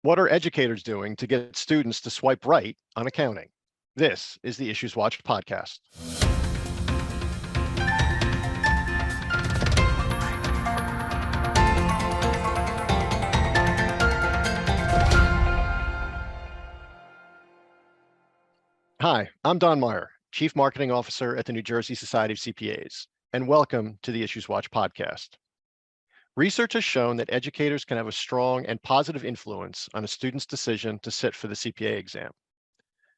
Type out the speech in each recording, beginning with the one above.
What are educators doing to get students to swipe right on accounting? This is the IssuesWatch podcast. Hi, I'm Don Meyer, Chief Marketing Officer at the New Jersey Society of CPAs, and welcome to the IssuesWatch podcast. Research has shown that educators can have a strong and positive influence on a student's decision to sit for the CPA exam.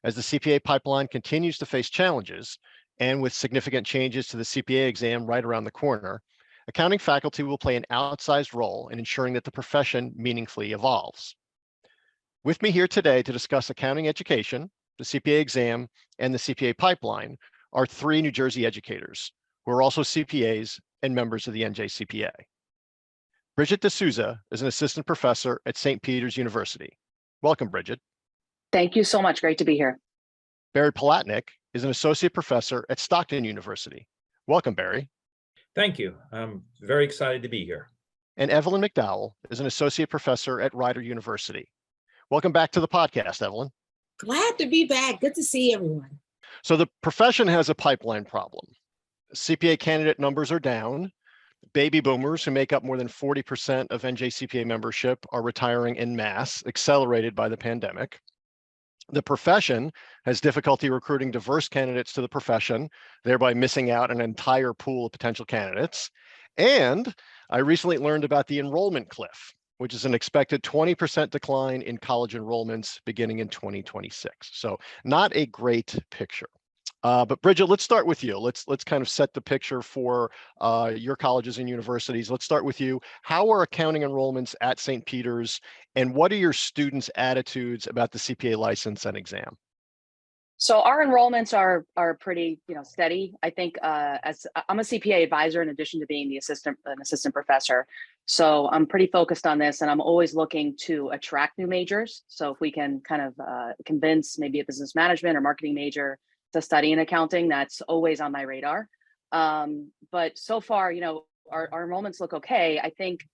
As the CPA pipeline continues to face challenges, and with significant changes to the CPA exam right around the corner, accounting faculty will play an outsized role in ensuring that the profession meaningfully evolves. With me here today to discuss accounting education, the CPA exam, and the CPA pipeline are three New Jersey educators who are also CPAs and members of the NJCPA. Bridget D'Souza is an assistant professor at St. Peter's University. Welcome, Bridget. Thank you so much. Great to be here. Barry Palatnik is an associate professor at Stockton University. Welcome, Barry. Thank you. I'm very excited to be here. And Evelyn McDowell is an associate professor at Rider University. Welcome back to the podcast, Evelyn. Glad to be back. Good to see everyone. So the profession has a pipeline problem. CPA candidate numbers are down. Baby boomers, who make up more than 40% of NJCPA membership, are retiring en masse, accelerated by the pandemic. The profession has difficulty recruiting diverse candidates to the profession, thereby missing out an entire pool of potential candidates. And I recently learned about the enrollment cliff, which is an expected 20% decline in college enrollments beginning in 2026. So not a great picture. But Bridget, let's start with you. Let's kind of set the picture for your colleges and universities. Let's start with you. How are accounting enrollments at St. Peter's, and what are your students' attitudes about the CPA license and exam? So our enrollments are pretty steady. I think as I'm a CPA advisor in addition to being an assistant professor. So I'm pretty focused on this, and I'm always looking to attract new majors. So if we can kind of convince maybe a business management or marketing major to study in accounting, that's always on my radar. But so far, our enrollments look okay. I think,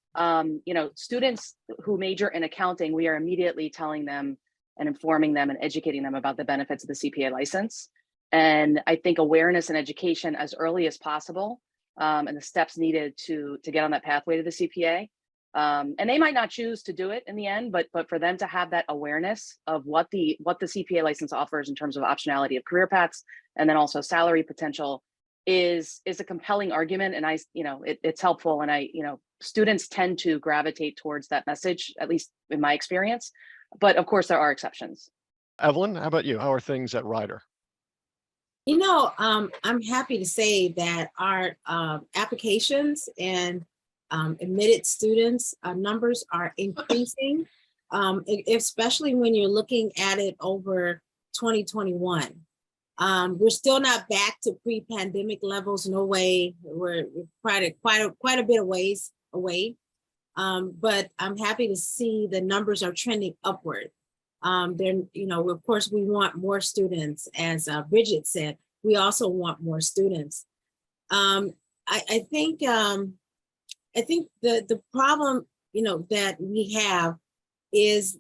students who major in accounting, we are immediately telling them and informing them and educating them about the benefits of the CPA license. And I think awareness and education as early as possible, and the steps needed to get on that pathway to the CPA. And they might not choose to do it in the end, but for them to have that awareness of what the CPA license offers in terms of optionality of career paths, and then also salary potential is a compelling argument. And it's helpful. And students tend to gravitate towards that message, at least in my experience. But of course, there are exceptions. Evelyn, how about you? How are things at Rider? I'm happy to say that our applications and admitted students numbers are increasing, especially when you're looking at it over 2021. We're still not back to pre-pandemic levels. No way. We're quite a bit of ways away. But I'm happy to see the numbers are trending upward. Of course, we want more students. As Bridget said, we also want more students. I think the problem, that we have is,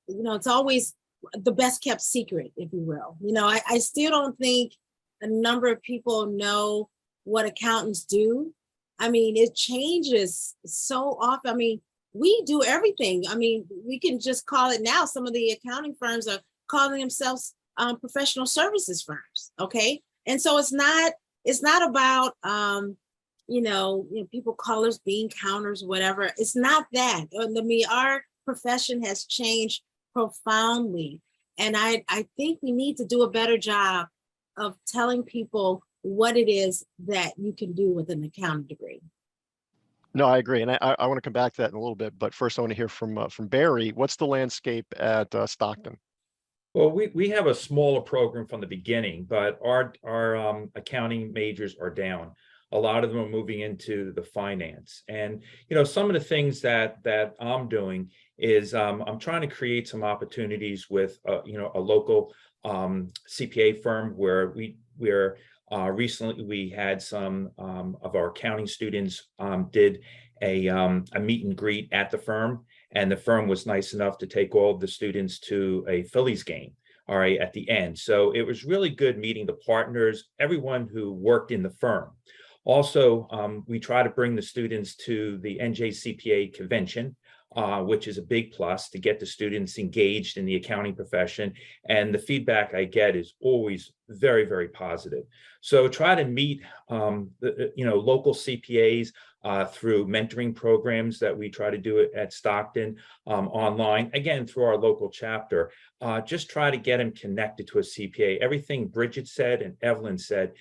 it's always the best kept secret, if you will. I still don't think a number of people know what accountants do. I mean, it changes so often. I mean, we do everything. I mean, we can just call it now. Some of the accounting firms are calling themselves professional services firms. Okay. And so it's not about, people call us bean counters, whatever. It's not that. I mean, our profession has changed profoundly. And I think we need to do a better job of telling people what it is that you can do with an accounting degree. No, I agree. And I want to come back to that in a little bit, but first I want to hear from Barry. What's the landscape at Stockton? Well, we have a smaller program from the beginning, but our accounting majors are down. A lot of them are moving into the finance. And, some of the things that I'm doing is I'm trying to create some opportunities with, a local CPA firm where recently we had some of our accounting students did a meet and greet at the firm, And the firm was nice enough to take all of the students to a Phillies game, all right, at the end. So it was really good meeting the partners, everyone who worked in the firm. Also, we try to bring the students to the NJCPA convention, which is a big plus to get the students engaged in the accounting profession. And the feedback I get is always very, very positive. So try to meet local CPAs through mentoring programs that we try to do it at Stockton, online, again, through our local chapter. Just try to get them connected to a CPA. Everything Bridget said and Evelyn said,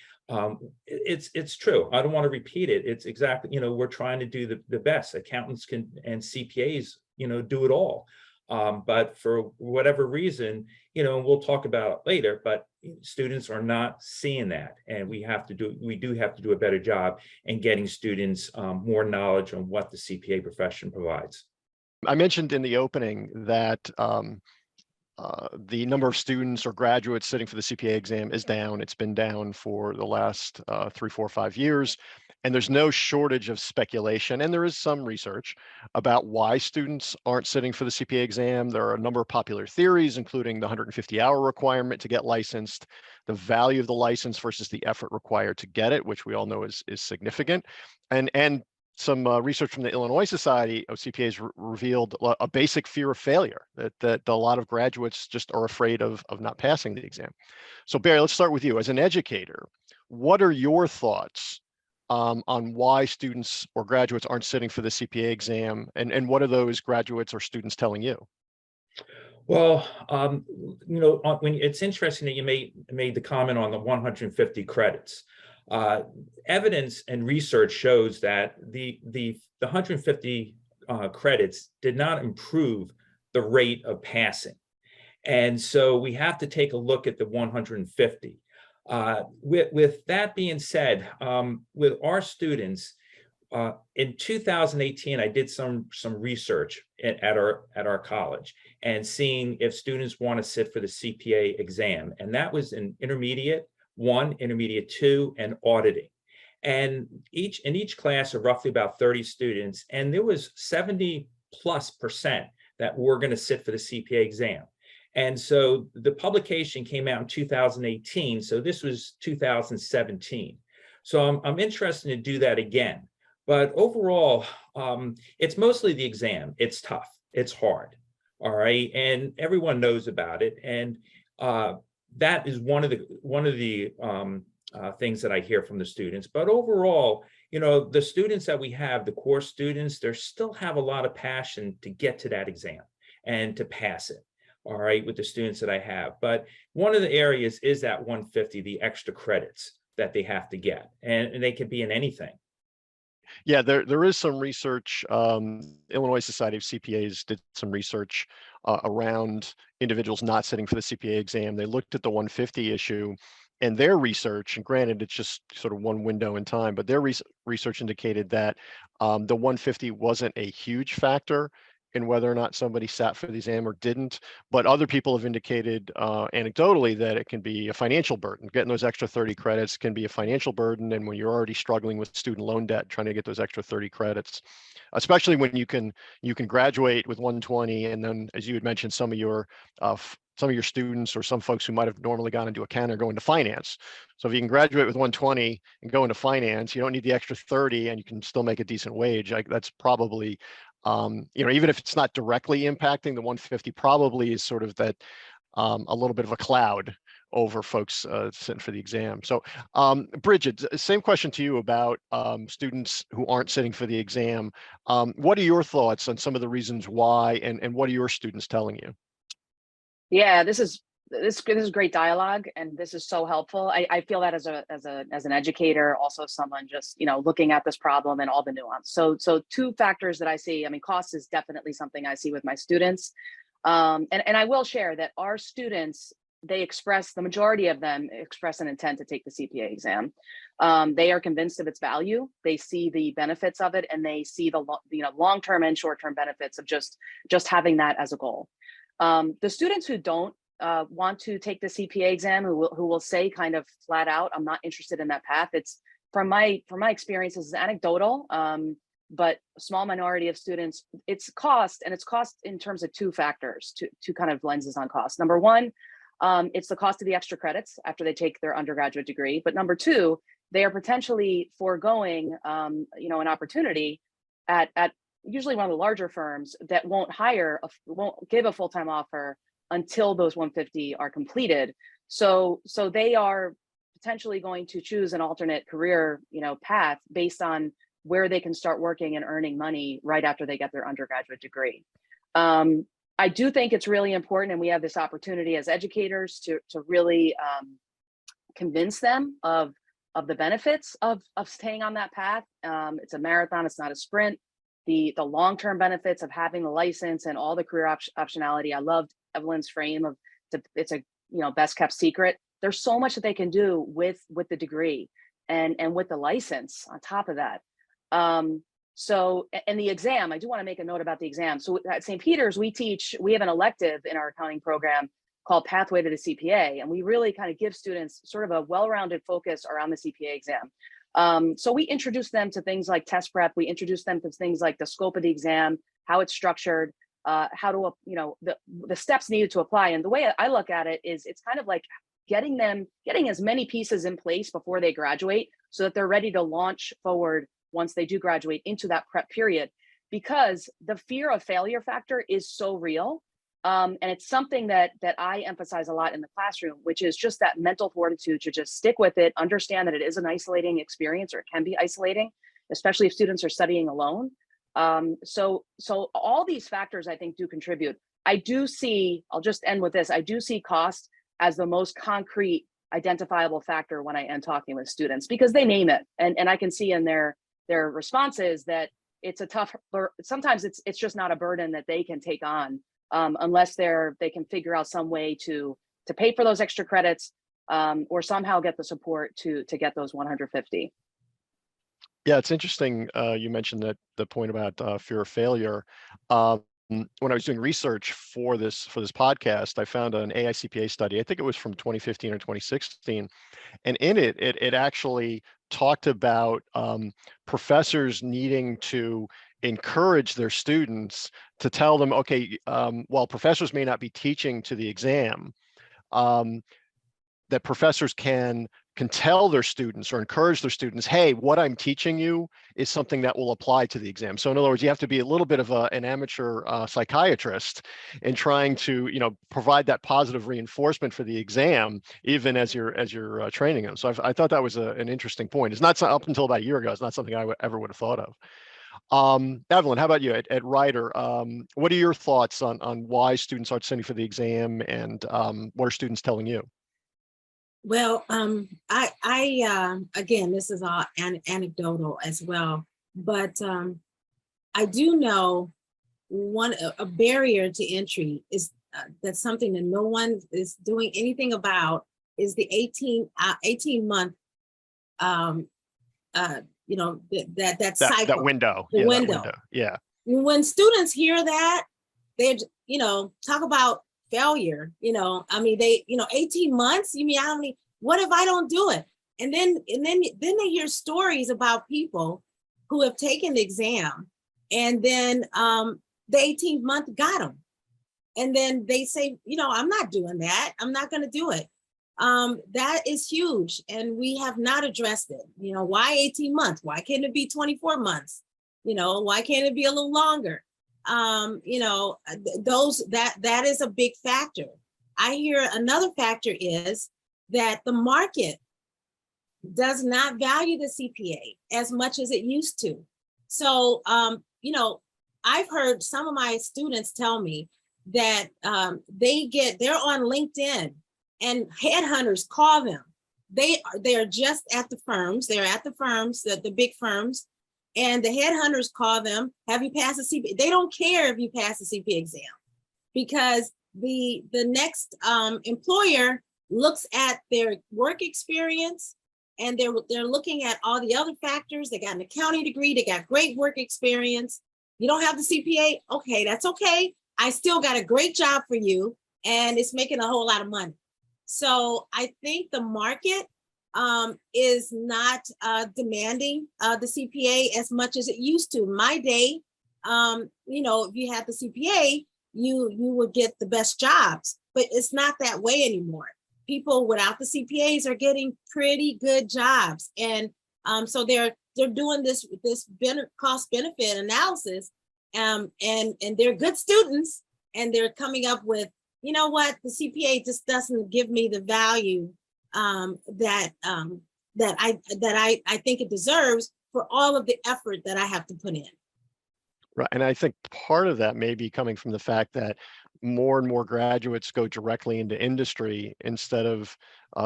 it's true. I don't want to repeat it. It's exactly, we're trying to do the best. Accountants can and CPAs, do it all. But for whatever reason, we'll talk about it later, but students are not seeing that. And we do have to do a better job in getting students more knowledge on what the CPA profession provides. I mentioned in the opening that the number of students or graduates sitting for the CPA exam is down. It's been down for the last 3, 4, 5 years. And there's no shortage of speculation. And there is some research about why students aren't sitting for the CPA exam. There are a number of popular theories, including the 150-hour requirement to get licensed, the value of the license versus the effort required to get it, which we all know is significant. And some research from the Illinois Society of CPAs revealed a basic fear of failure, that a lot of graduates just are afraid of not passing the exam. So Barry, let's start with you. As an educator, what are your thoughts on why students or graduates aren't sitting for the CPA exam, and what are those graduates or students telling you? Well, when it's interesting that you made the comment on the 150 credits. Evidence and research shows that the 150 credits did not improve the rate of passing. And so we have to take a look at the 150. With that being said, with our students, in 2018, I did some research at our college and seeing if students want to sit for the CPA exam. And that was in Intermediate 1, Intermediate 2, and auditing. And in each class of roughly about 30 students, and there was 70+% that were going to sit for the CPA exam. And so the publication came out in 2018. So this was 2017. So I'm interested to do that again. But overall, it's mostly the exam. It's tough. It's hard. All right. And everyone knows about it. And that is one of the things that I hear from the students. But overall, the students that we have, the core students, they still have a lot of passion to get to that exam and to pass it. All right, with the students that I have. But one of the areas is that 150, the extra credits that they have to get, and they could be in anything. Yeah, there is some research. Illinois Society of CPAs did some research around individuals not sitting for the CPA exam. They looked at the 150 issue, and their research, and granted it's just sort of one window in time, but their research indicated that the 150 wasn't a huge factor in whether or not somebody sat for the exam or didn't. But other people have indicated anecdotally that it can be a financial burden. Getting those extra 30 credits can be a financial burden. And when you're already struggling with student loan debt, trying to get those extra 30 credits, especially when you can graduate with 120, and then, as you had mentioned, some of your students or some folks who might have normally gone into accounting are going to finance. So if you can graduate with 120 and go into finance, you don't need the extra 30, and you can still make a decent wage. That's probably, even if it's not directly impacting, the 150 probably is sort of that a little bit of a cloud over folks sitting for the exam. So Bridget, same question to you about students who aren't sitting for the exam. What are your thoughts on some of the reasons why, and what are your students telling you? Yeah, this is great dialogue, and this is so helpful. I feel that as an educator, also someone just looking at this problem and all the nuance. So two factors that I see. I mean, cost is definitely something I see with my students, and I will share that our students, the majority of them express an intent to take the CPA exam. They are convinced of its value. They see the benefits of it, and they see the long-term and short-term benefits of just having that as a goal. The students who don't want to take the CPA exam, who will say kind of flat out, I'm not interested in that path. It's from my experience, this is anecdotal. but a small minority of students, it's cost, and it's cost in terms of two factors, two kind of lenses on cost. Number one, it's the cost of the extra credits after they take their undergraduate degree. But number two, they are potentially foregoing, an opportunity at usually one of the larger firms that won't give a full-time offer until those 150 are completed. So they are potentially going to choose an alternate career, path based on where they can start working and earning money right after they get their undergraduate degree. I do think it's really important, and we have this opportunity as educators to really convince them of the benefits of staying on that path. It's a marathon, it's not a sprint. The long-term benefits of having the license and all the career optionality. I loved Evelyn's frame of it's a best kept secret. There's so much that they can do with the degree and with the license on top of that. So, and the exam, I do want to make a note about the exam. So at St. Peter's, we have an elective in our accounting program called Pathway to the CPA. And we really kind of give students sort of a well-rounded focus around the CPA exam. So we introduce them to things like test prep. We introduce them to things like the scope of the exam, how it's structured, how to, the steps needed to apply. And the way I look at it is it's kind of like getting as many pieces in place before they graduate so that they're ready to launch forward once they do graduate into that prep period, because the fear of failure factor is so real. And it's something that I emphasize a lot in the classroom, which is just that mental fortitude to just stick with it, understand that it is an isolating experience, or it can be isolating, especially if students are studying alone. So all these factors I think do contribute. I'll just end with this. I do see cost as the most concrete identifiable factor when I am talking with students, because they name it. And I can see in their responses that it's sometimes it's just not a burden that they can take on, unless they can figure out some way to pay for those extra credits, or somehow get the support to get those 150. Yeah, it's interesting. You mentioned that the point about fear of failure. When I was doing research for this podcast, I found an AICPA study. I think it was from 2015 or 2016, and in it actually talked about professors needing to encourage their students to tell them, okay, while professors may not be teaching to the exam, that professors can tell their students or encourage their students, hey, what I'm teaching you is something that will apply to the exam. So in other words, you have to be a little bit of an amateur psychiatrist in trying to, provide that positive reinforcement for the exam, even as you're training them. So I thought that was an interesting point. It's not up until about a year ago. It's not something I ever would have thought of. Evelyn, how about you at Rider? What are your thoughts on why students aren't studying for the exam, and what are students telling you? Well, I again, this is all anecdotal as well, but I do know a barrier to entry is that's something that no one is doing anything about, is the 18-month that cycle, that window. The window. That window. Yeah. When students hear that, they talk about failure, they 18 months, you mean how many, what if I don't do it? And then they hear stories about people who have taken the exam, and then the 18th month got them, and then they say, I'm not doing that, I'm not going to do it. That is huge, and we have not addressed it. Why 18 months? Why can't it be 24 months? Why can't it be a little longer? That is a big factor. I hear another factor is that the market does not value the CPA as much as it used to. So, I've heard some of my students tell me that they're on LinkedIn and headhunters call them. They're just at the firms. They're at the firms, the big firms. And the headhunters call them, have you passed the CPA? They don't care if you pass the CPA exam, because the next employer looks at their work experience, and they're looking at all the other factors. They got an accounting degree, they got great work experience. You don't have the CPA? Okay, that's okay. I still got a great job for you, and it's making a whole lot of money. So I think the market is not demanding the CPA as much as it used to. My day, you know, if you had the CPA, you would get the best jobs, but it's not that way anymore. People without the CPAs are getting pretty good jobs, and so they're doing this cost benefit analysis, and they're good students, and they're coming up with, you know what, the CPA just doesn't give me the value that I think it deserves for all of the effort that I have to put in. Right. And I think part of that may be coming from the fact that more and more graduates go directly into industry instead of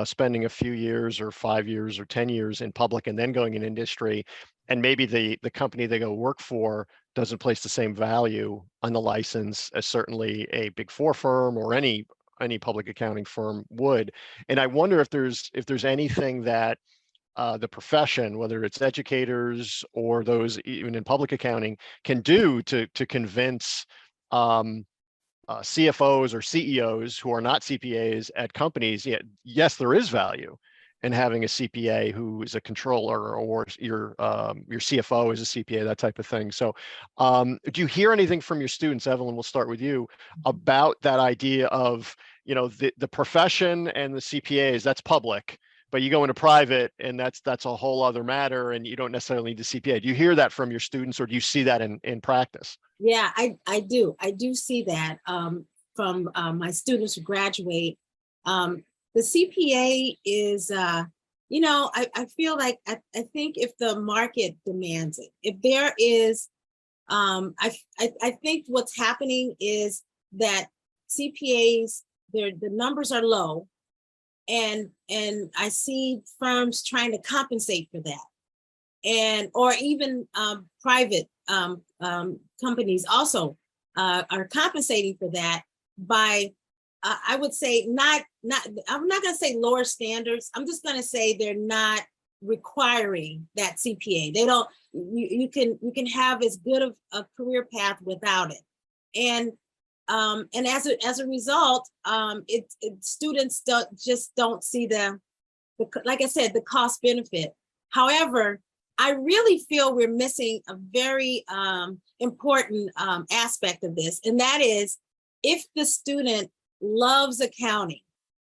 spending a few years or 5 years or 10 years in public and then going in industry. And maybe the company they go work for doesn't place the same value on the license as certainly a Big Four firm or any public accounting firm would. And I wonder if there's anything that the profession, whether it's educators or those even in public accounting, can do to convince CFOs or CEOs who are not CPAs at companies, yes, there is value in having a CPA who is a controller, or your CFO is a CPA, that type of thing. So do you hear anything from your students, Evelyn, we'll start with you, about that idea of, you know, the profession and the CPAs, that's public, but you go into private and that's a whole other matter, and you don't necessarily need the CPA. Do you hear that from your students, or do you see that in practice? Yeah, I do see that from my students who graduate. The CPA is, you know, I feel like I think if the market demands it, if there is, I think what's happening is that CPAs, the numbers are low, and I see firms trying to compensate for that, and or even private companies also are compensating for that by I would say not I'm not going to say lower standards. I'm just going to say they're not requiring that CPA. They don't. You can have as good of a career path without it, and as a result, students don't see the like I said, the cost benefit. However, I really feel we're missing a very important aspect of this, and that is if the student loves accounting.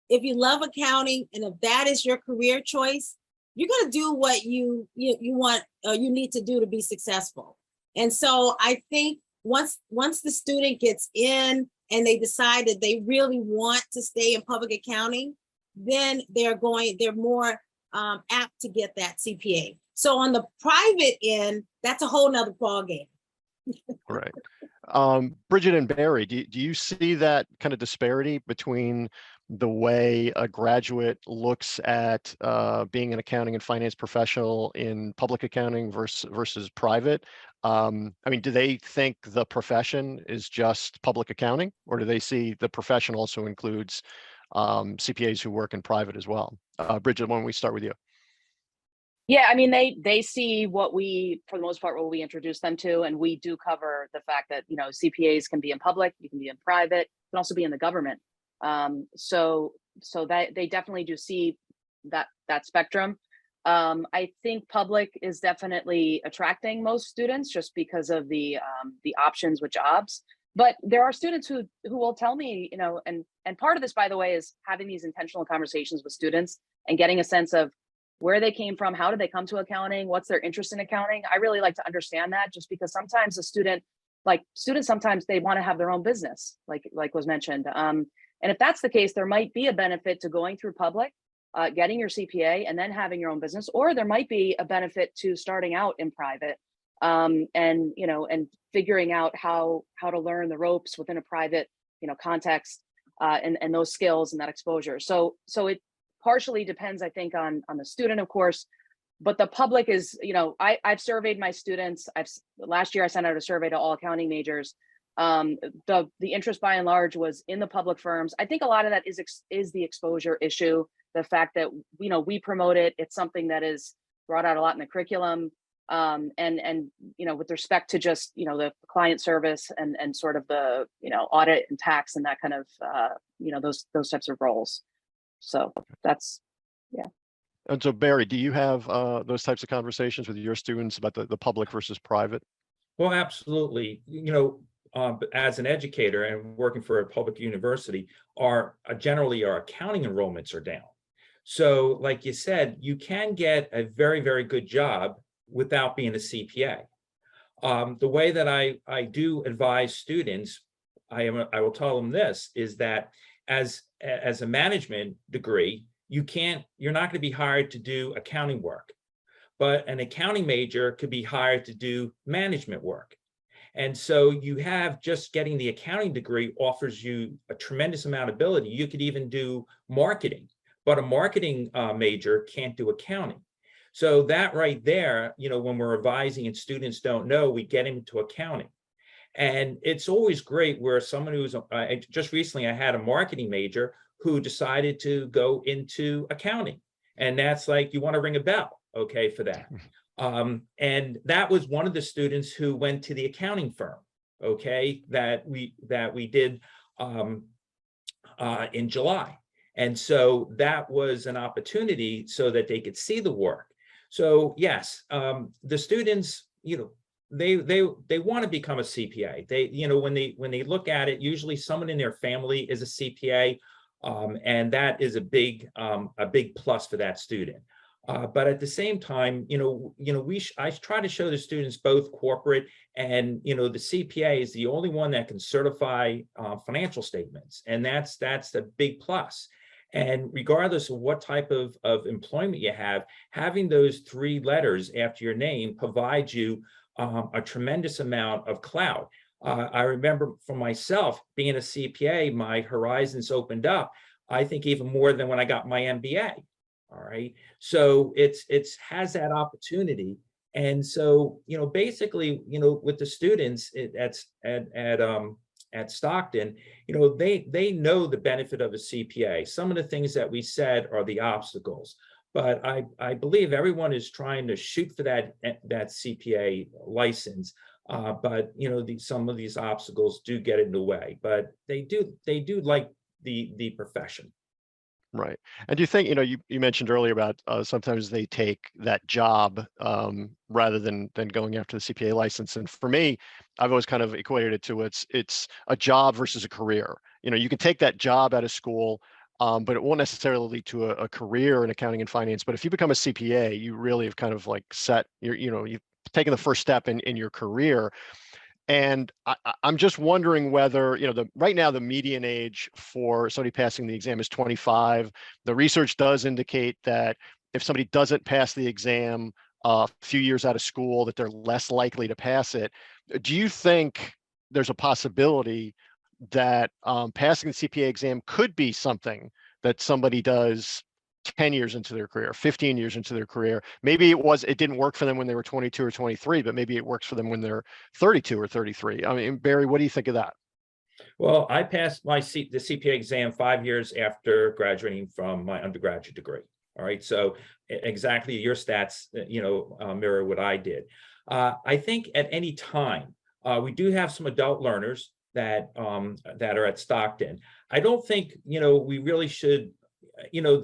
If you love accounting, and if that is your career choice, you're going to do what you want or you need to do to be successful. And so I think once the student gets in and they decide that they really want to stay in public accounting, then they're more apt to get that CPA. So on the private end, that's a whole nother ballgame. Right. Bridget and Barry, do you see that kind of disparity between the way a graduate looks at being an accounting and finance professional in public accounting versus private? I mean, do they think the profession is just public accounting, or do they see the profession also includes CPAs who work in private as well? Bridget, why don't we start with you? Yeah, I mean, they see what we, for the most part, what we introduce them to, and we do cover the fact that, you know, CPAs can be in public, you can be in private, can also be in the government. So that they definitely do see that spectrum. I think public is definitely attracting most students just because of the options with jobs. But there are students who will tell me, you know, and part of this, by the way, is having these intentional conversations with students and getting a sense of where they came from, how did they come to accounting, what's their interest in accounting. I really like to understand that, just because sometimes students sometimes they want to have their own business, like was mentioned. And if that's the case, there might be a benefit to going through public, getting your CPA, and then having your own business, or there might be a benefit to starting out in private, and figuring out how to learn the ropes within a private, context, and those skills and that exposure. So it partially depends, I think, on the student, of course, but the public is, I've surveyed my students. Last year I sent out a survey to all accounting majors. The interest by and large was in the public firms. I think a lot of that is the exposure issue, the fact that we promote it. It's something that is brought out a lot in the curriculum, and with respect to just the client service and sort of the audit and tax and that kind of those types of roles. So that's, yeah. And so Barry, do you have those types of conversations with your students about the public versus private? Well, absolutely. As an educator and working for a public university, generally our accounting enrollments are down. So like you said, you can get a very, very good job without being a CPA. The way that I do advise students, I will tell them this, is that as a management degree, you're not going to be hired to do accounting work, but an accounting major could be hired to do management work. And so you have just getting the accounting degree offers you a tremendous amount of ability. You could even do marketing, but a marketing major can't do accounting. So that right there, when we're revising and students don't know, we get into accounting. And it's always great where someone who's, just recently I had a marketing major who decided to go into accounting. And that's like, you want to ring a bell, okay, for that. And that was one of the students who went to the accounting firm, okay, that we did in July. And so that was an opportunity so that they could see the work. So yes, the students, they want to become a CPA. They, when they look at it, usually someone in their family is a CPA, and that is a big plus for that student. But at the same time, I try to show the students both corporate and, the CPA is the only one that can certify financial statements. And that's the big plus. And regardless of what type of employment you have, having those 3 letters after your name provides you a tremendous amount of clout. I remember for myself being a CPA, my horizons opened up, I think even more than when I got my MBA. All right. So it's has that opportunity. And so, basically, with the students at Stockton, they know the benefit of a CPA. Some of the things that we said are the obstacles, but I believe everyone is trying to shoot for that CPA license. But some of these obstacles do get in the way, but they do like the profession. Right. And do you think, you mentioned earlier about sometimes they take that job rather than going after the CPA license. And for me, I've always kind of equated it to it's a job versus a career. You can take that job out of school, but it won't necessarily lead to a career in accounting and finance. But if you become a CPA, you really have kind of like set you've taken the first step in your career. And I'm just wondering whether, right now the median age for somebody passing the exam is 25. The research does indicate that if somebody doesn't pass the exam a few years out of school, that they're less likely to pass it. Do you think there's a possibility that passing the CPA exam could be something that somebody does 10 years into their career, 15 years into their career? Maybe it didn't work for them when they were 22 or 23, but maybe it works for them when they're 32 or 33. I mean, Barry, what do you think of that? Well, I passed the CPA exam 5 years after graduating from my undergraduate degree. All right, so exactly your stats, mirror what I did. I think at any time, we do have some adult learners that are at Stockton. I don't think we really should. The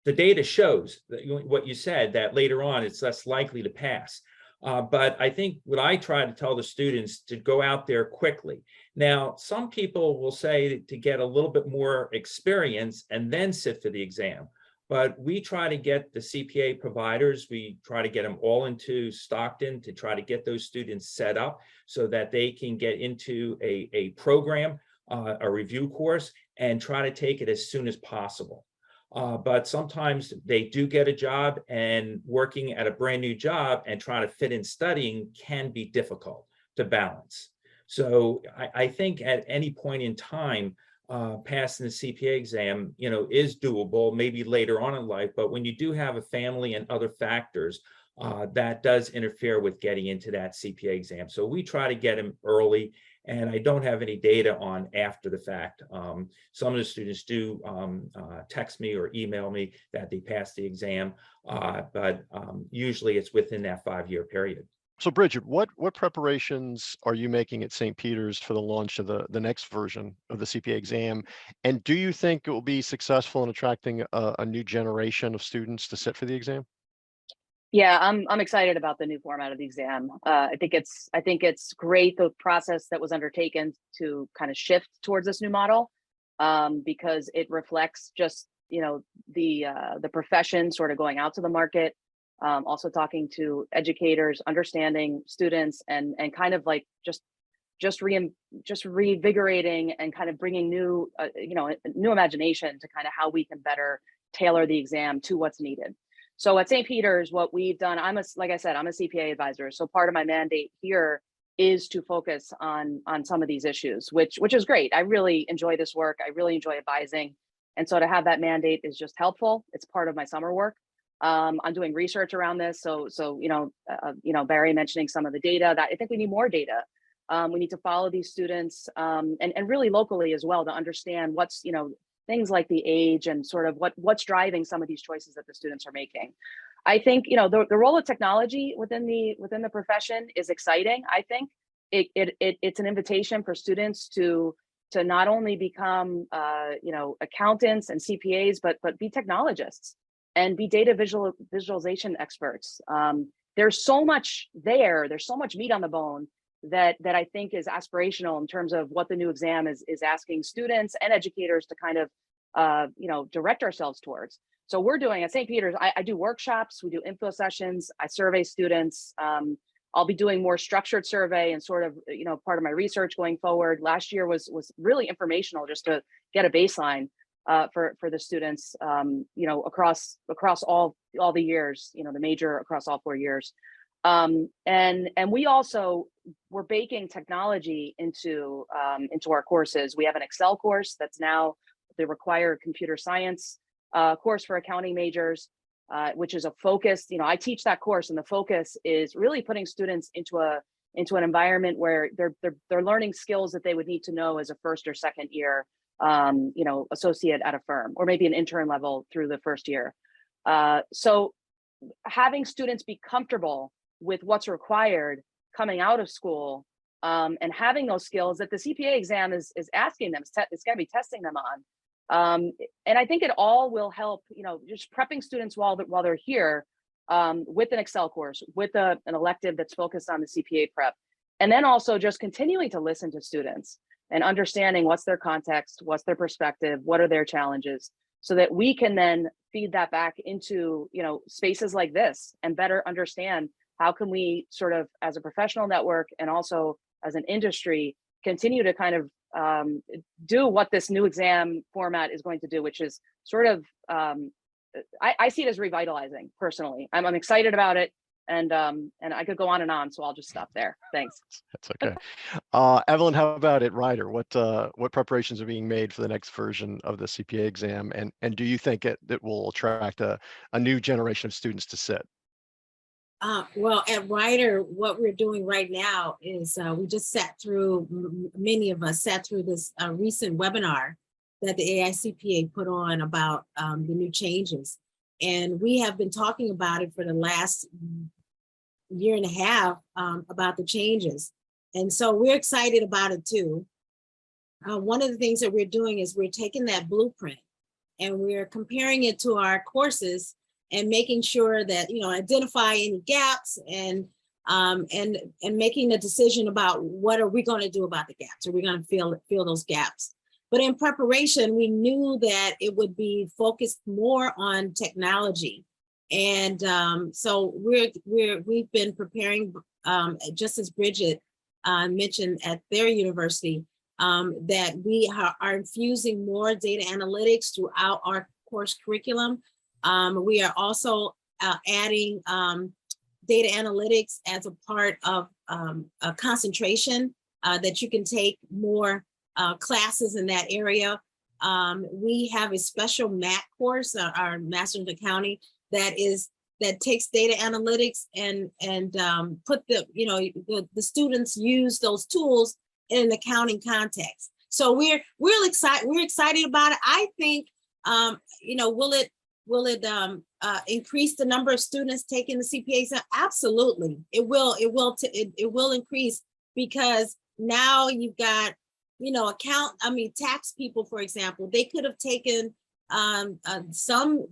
data shows that what you said, that later on it's less likely to pass. But I think what I try to tell the students to go out there quickly. Now, some people will say to get a little bit more experience and then sit for the exam. But we try to get the CPA providers, we try to get them all into Stockton to try to get those students set up so that they can get into a program, a review course, and try to take it as soon as possible. But sometimes they do get a job, and working at a brand new job and trying to fit in studying can be difficult to balance. So I think at any point in time, passing the CPA exam, is doable, maybe later on in life. But when you do have a family and other factors, that does interfere with getting into that CPA exam. So we try to get them early, and I don't have any data on after the fact. Some of the students do text me or email me that they passed the exam, but usually it's within that 5-year period. So Bridget, what preparations are you making at St. Peter's for the launch of the next version of the CPA exam? And do you think it will be successful in attracting a new generation of students to sit for the exam? Yeah, I'm excited about the new format of the exam. I think it's great, the process that was undertaken to kind of shift towards this new model, because it reflects just, you know, the profession sort of going out to the market, also talking to educators, understanding students, and kind of like just revigorating and kind of bringing new new imagination to kind of how we can better tailor the exam to what's needed. So at St. Peter's, what we've done, like I said, I'm a CPA advisor. So part of my mandate here is to focus on some of these issues, which is great. I really enjoy this work. I really enjoy advising. And so to have that mandate is just helpful. It's part of my summer work. I'm doing research around this. So Barry mentioning some of the data, that I think we need more data. We need to follow these students, and really locally as well, to understand what's, things like the age and sort of what's driving some of these choices that the students are making. I think, the role of technology within the profession is exciting. I think it's an invitation for students to not only become accountants and CPAs, but be technologists and be data visualization experts. There's so much there. There's so much meat on the bone that I think is aspirational in terms of what the new exam is asking students and educators to kind of direct ourselves towards. So we're doing at St. Peter's, I do workshops, we do info sessions, I survey students. I'll be doing more structured survey and sort of, part of my research going forward. Last year was really informational, just to get a baseline for the students, across all the years, the major across all 4 years. And we also, we're baking technology into our courses. We have an Excel course that's now the required computer science course for accounting majors, which is a focus. I teach that course, and the focus is really putting students into an environment where they're learning skills that they would need to know as a first or second year associate at a firm, or maybe an intern level through the first year. So having students be comfortable with what's required coming out of school, and having those skills that the CPA exam is asking them, it's going to be testing them on. And I think it all will help, just prepping students while they're here, with an Excel course, with an elective that's focused on the CPA prep. And then also just continuing to listen to students and understanding what's their context, what's their perspective, what are their challenges, so that we can then feed that back into, spaces like this and better understand how can we sort of, as a professional network and also as an industry, continue to kind of do what this new exam format is going to do, which is sort of, I see it as revitalizing personally. I'm excited about it, and I could go on, so I'll just stop there. Thanks. That's okay. Evelyn, how about at Ryder? What preparations are being made for the next version of the CPA exam, and do you think it will attract a new generation of students to sit? Well, at Ryder, what we're doing right now is we just many of us sat through this recent webinar that the AICPA put on about the new changes. And we have been talking about it for the last year and a half, about the changes. And so we're excited about it too. One of the things that we're doing is we're taking that blueprint and we're comparing it to our courses and making sure that, identify any gaps and making a decision about what are we going to do about the gaps. Are we going to fill those gaps? But in preparation, we knew that it would be focused more on technology. And so we've been preparing, just as Bridget mentioned at their university, that we are infusing more data analytics throughout our course curriculum. We are also adding data analytics as a part of a concentration that you can take more classes in that area. We have a special MAC course, our Master of Accounting, that takes data analytics and put the students use those tools in an accounting context. So we're excited about it. I think will it increase the number of students taking the CPA exam? Absolutely, it will. It will increase, because now you've got, tax people, for example. They could have taken some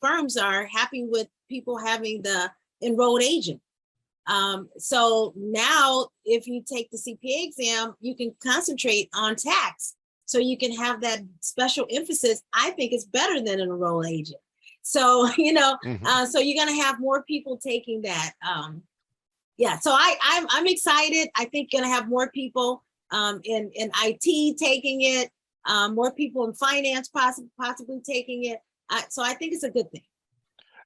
firms are happy with people having the enrolled agent. So now if you take the CPA exam, you can concentrate on tax. So you can have that special emphasis. I think it's better than an enrolled agent. So, so you're going to have more people taking that. Yeah, so I'm excited. I think going to have more people in IT taking it, more people in finance possibly taking it. So I think it's a good thing.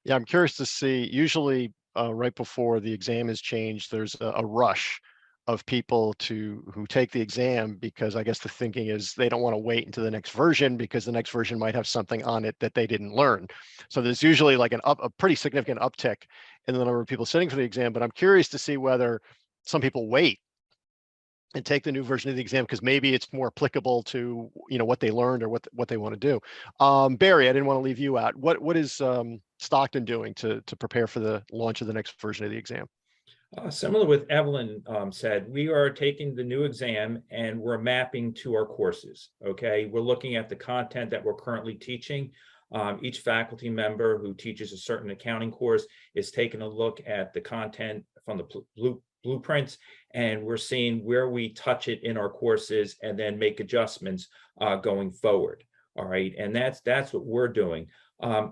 Yeah, I'm curious to see, usually right before the exam is changed, there's a rush of people who take the exam, because I guess the thinking is they don't want to wait until the next version, because the next version might have something on it that they didn't learn. So there's usually like a pretty significant uptick in the number of people sitting for the exam. But I'm curious to see whether some people wait and take the new version of the exam because maybe it's more applicable to what they learned or what they want to do. Barry, I didn't want to leave you out. What is Stockton doing to prepare for the launch of the next version of the exam? Similar with Evelyn said, we are taking the new exam and we're mapping to our courses. Okay, we're looking at the content that we're currently teaching. Each faculty member who teaches a certain accounting course is taking a look at the content from the blueprints, and we're seeing where we touch it in our courses and then make adjustments going forward. All right, and that's what we're doing.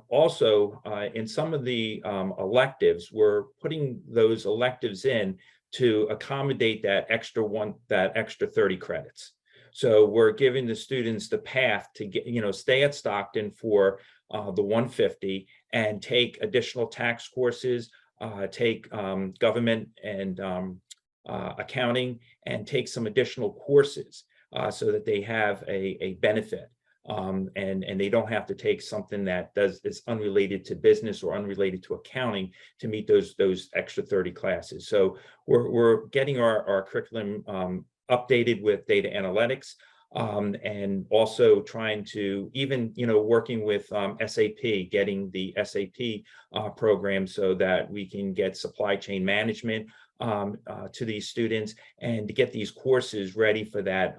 Also, in some of the electives, we're putting those electives in to accommodate that extra 30 credits. So we're giving the students the path to get, stay at Stockton for the 150 and take additional tax courses, take government and accounting, and take some additional courses so that they have a benefit. And they don't have to take something that is unrelated to business or unrelated to accounting to meet those extra 30 classes. So we're getting our curriculum updated with data analytics, and also trying to even working with SAP, getting the SAP program so that we can get supply chain management to these students, and to get these courses ready for that,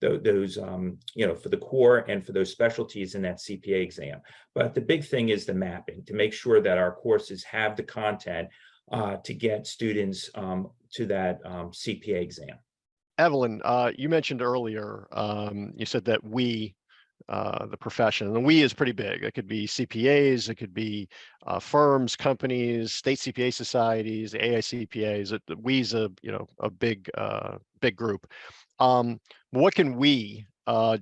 those for the core and for those specialties in that CPA exam. But the big thing is the mapping, to make sure that our courses have the content to get students to that CPA exam. Evelyn, you mentioned earlier, you said that the profession, and the we is pretty big. It could be CPAs, it could be firms, companies, state CPA societies, the AICPAs. The we's a big group. What can we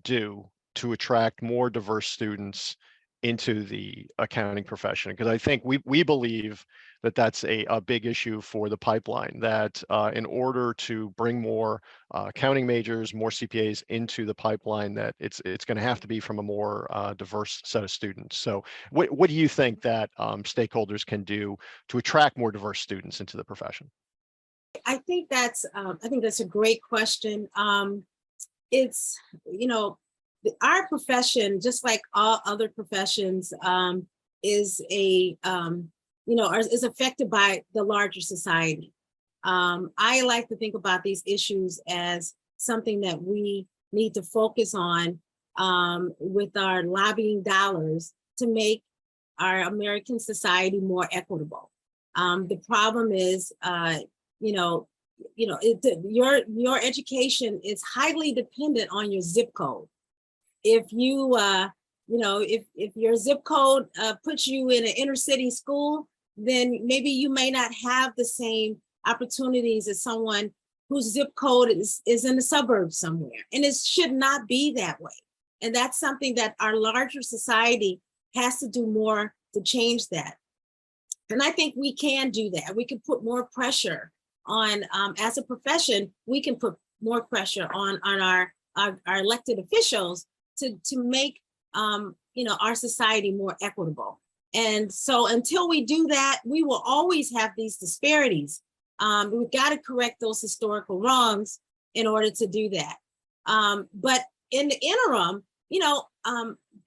do to attract more diverse students into the accounting profession? Because I think we believe that that's a big issue for the pipeline, that in order to bring more accounting majors, more CPAs into the pipeline, that it's going to have to be from a more diverse set of students. So what do you think that stakeholders can do to attract more diverse students into the profession? I think that's a great question. It's, our profession, just like all other professions, is is affected by the larger society. I like to think about these issues as something that we need to focus on with our lobbying dollars to make our American society more equitable. The problem is, your education is highly dependent on your zip code. If you, if your zip code puts you in an inner city school, then maybe you may not have the same opportunities as someone whose zip code is in the suburbs somewhere. And it should not be that way. And that's something that our larger society has to do more to change that. And I think we can do that. We can put more pressure on, as a profession, we can put more pressure on our elected officials to make our society more equitable. And so until we do that, we will always have these disparities. We've got to correct those historical wrongs in order to do that. But in the interim,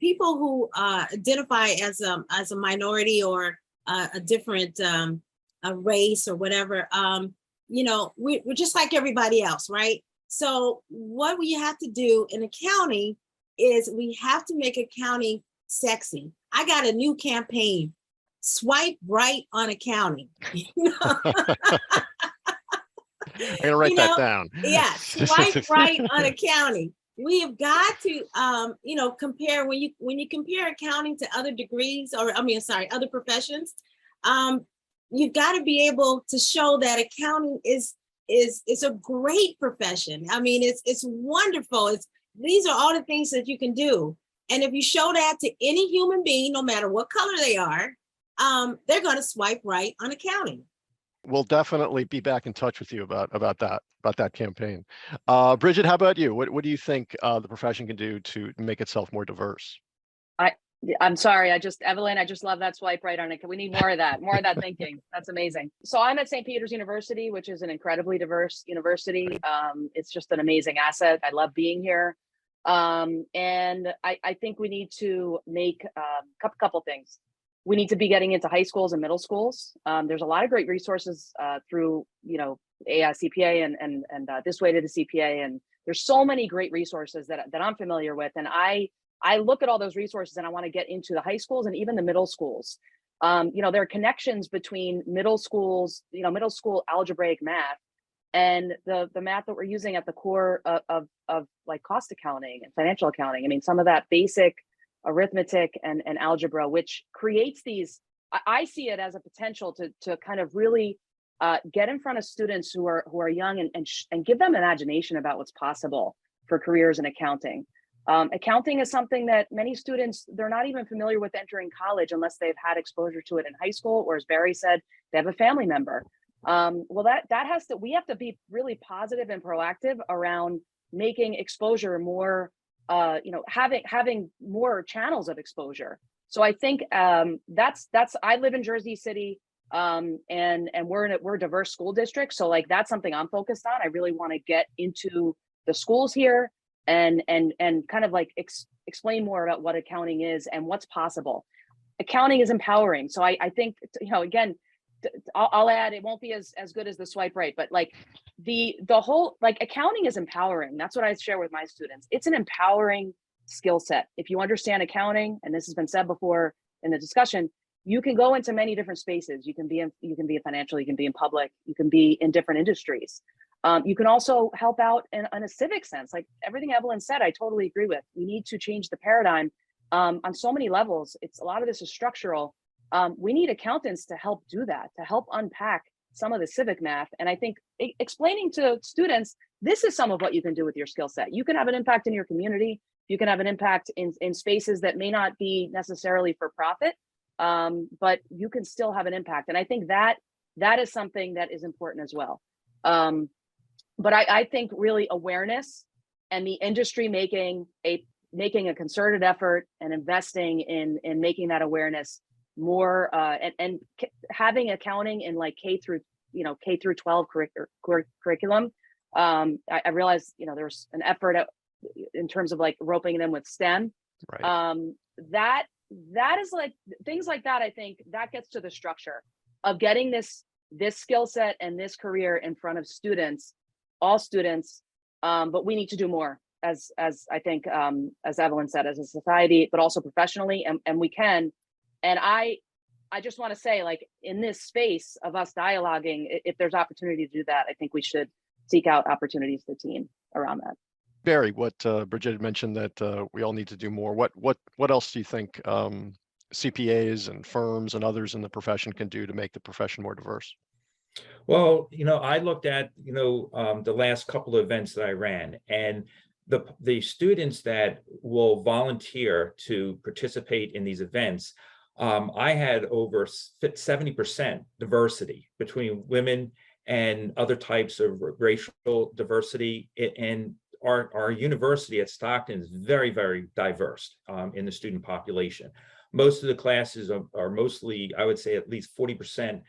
people who identify as a minority or a different a race or whatever, you know, we're just like everybody else, right? So what we have to do in accounting is we have to make accounting sexy. I got a new campaign, swipe right on accounting. You know? I'm gonna write that down. Yeah, swipe right on accounting. We have got to, you know, compare when you compare accounting to other degrees, or other professions. You've got to be able to show that accounting is a great profession. I mean, it's wonderful. These are all the things that you can do, and if you show that to any human being, no matter what color they are, they're going to swipe right on accounting. We'll definitely be back in touch with you about that campaign. Bridget, how about you? What do you think the profession can do to make itself more diverse? I'm sorry, Evelyn, I just love that swipe right on it. We need more of that thinking. That's amazing. So I'm at St. Peter's University, which is an incredibly diverse university. It's just an amazing asset. I love being here. And I think we need to make a couple things. We need to be getting into high schools and middle schools. There's a lot of great resources through, you know, CPA and This Way to the CPA. And there's so many great resources that I'm familiar with. And I look at all those resources and I want to get into the high schools and even the middle schools. You know, there are connections between middle schools, you know, middle school algebraic math and the math that we're using at the core of like cost accounting and financial accounting. I mean, some of that basic arithmetic and algebra, which creates these, I see it as a potential to kind of really get in front of students who are young and give them imagination about what's possible for careers in accounting. Accounting is something that many students, they're not even familiar with entering college unless they've had exposure to it in high school, or as Barry said, they have a family member. Well, we have to be really positive and proactive around making exposure more, you know, having more channels of exposure. So I think I live in Jersey City, and we're a diverse school district. So like, that's something I'm focused on. I really want to get into the schools here and kind of like explain more about what accounting is and what's possible. Accounting is empowering. So I think, you know, again, I'll add, it won't be as good as the swipe right, but like the whole, like, accounting is empowering. That's what I share with my students. It's an empowering skill set. If you understand accounting, and this has been said before in the discussion, you can go into many different spaces. You can be a financial, you can be in public, you can be in different industries. You can also help out in a civic sense. Like everything Evelyn said, I totally agree with. We need to change the paradigm on so many levels. A lot of this is structural. We need accountants to help do that, to help unpack some of the civic math. And I think explaining to students, this is some of what you can do with your skill set. You can have an impact in your community. You can have an impact in spaces that may not be necessarily for profit, but you can still have an impact. And I think that is something that is important as well. But I think really awareness and the industry making a concerted effort and investing in making that awareness more, and having accounting in like K through 12 curriculum. I realized, you know, there's an effort in terms of like roping them with STEM. Right. That is like things like that. I think that gets to the structure of getting this skill set and this career in front of students, all students. But we need to do more, as I think, as Evelyn said, as a society, but also professionally, and we can. And I just want to say, like, in this space of us dialoguing, if there's opportunity to do that, I think we should seek out opportunities to team around that. Barry, what Bridget had mentioned, that we all need to do more. What else do you think CPAs and firms and others in the profession can do to make the profession more diverse? Well, you know, I looked at, you know, the last couple of events that I ran, and the students that will volunteer to participate in these events, I had over 70% diversity between women and other types of racial diversity. And our university at Stockton is very, very diverse in the student population. Most of the classes are mostly, I would say, at least 40%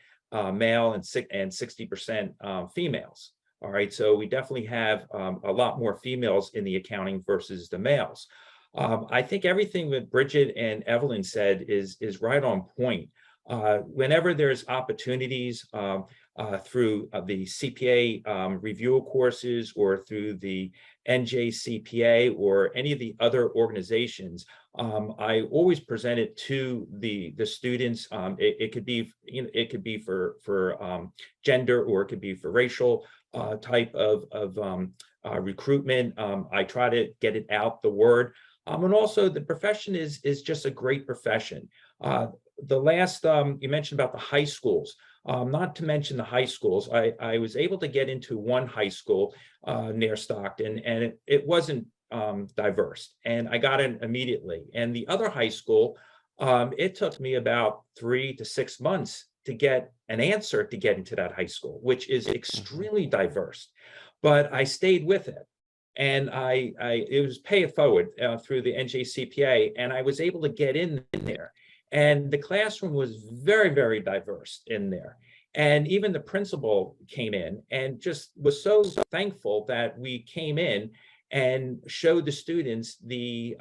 male and 60% females. All right, so we definitely have a lot more females in the accounting versus the males. I think everything that Bridget and Evelyn said is right on point. Whenever there's opportunities through the CPA review courses or through the NJCPA or any of the other organizations, I always present it to the students. It could be, you know, it could be for gender, or it could be for racial type of recruitment. I try to get it out the word. And also the profession is just a great profession. The last, you mentioned about the high schools. Not to mention the high schools, I was able to get into one high school near Stockton, and it wasn't diverse, and I got in immediately. And the other high school, it took me about 3 to 6 months to get an answer to get into that high school, which is extremely diverse. But I stayed with it, and it was pay it forward through the NJCPA, and I was able to get in there. And the classroom was very, very diverse in there. And even the principal came in and just was so thankful that we came in and showed the students the,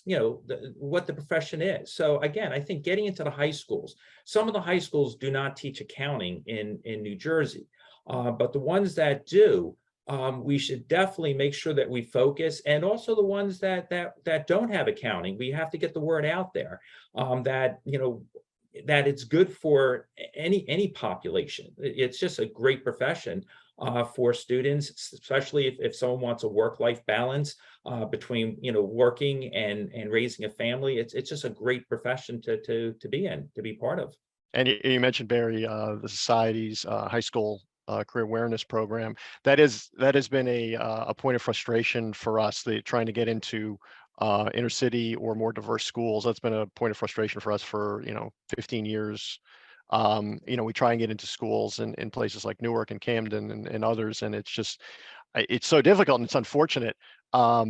you know, what the profession is. So again, I think getting into the high schools, some of the high schools do not teach accounting in New Jersey, but the ones that do, we should definitely make sure that we focus, and also the ones that don't have accounting, we have to get the word out there, that, you know, that it's good for any population. It's just a great profession for students, especially if someone wants a work-life balance between, you know, working and raising a family. It's just a great profession to be in, to be part of. And you mentioned, Barry, the society's high school career awareness program. That has been a point of frustration for us, trying to get into inner city or more diverse schools. That's been a point of frustration for us for 15 years. We try and get into schools in places like Newark and Camden and others, and it's so difficult, and it's unfortunate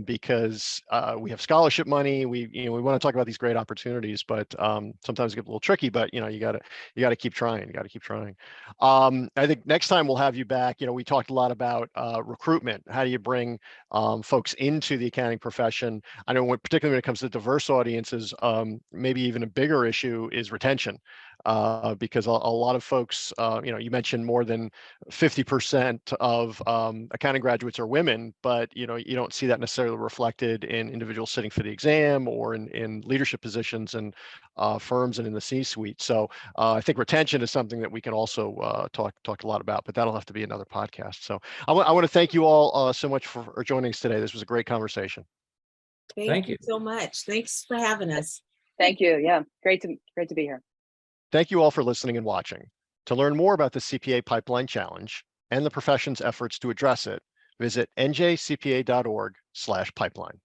because we have scholarship money. We want to talk about these great opportunities, but sometimes it gets a little tricky. But you got to keep trying. You got to keep trying. I think next time we'll have you back. We talked a lot about recruitment. How do you bring folks into the accounting profession? I know particularly when it comes to diverse audiences, maybe even a bigger issue is retention. Because a lot of folks, you mentioned more than 50% of accounting graduates are women, but you don't see that necessarily reflected in individuals sitting for the exam or in leadership positions and firms and in the C-suite. So I think retention is something that we can also talk a lot about, but that'll have to be another podcast. So I want to thank you all so much for joining us today. This was a great conversation. Thank you so much. Thanks for having us. Thank you. Yeah, great to be here. Thank you all for listening and watching. To learn more about the CPA Pipeline Challenge and the profession's efforts to address it, visit njcpa.org/pipeline.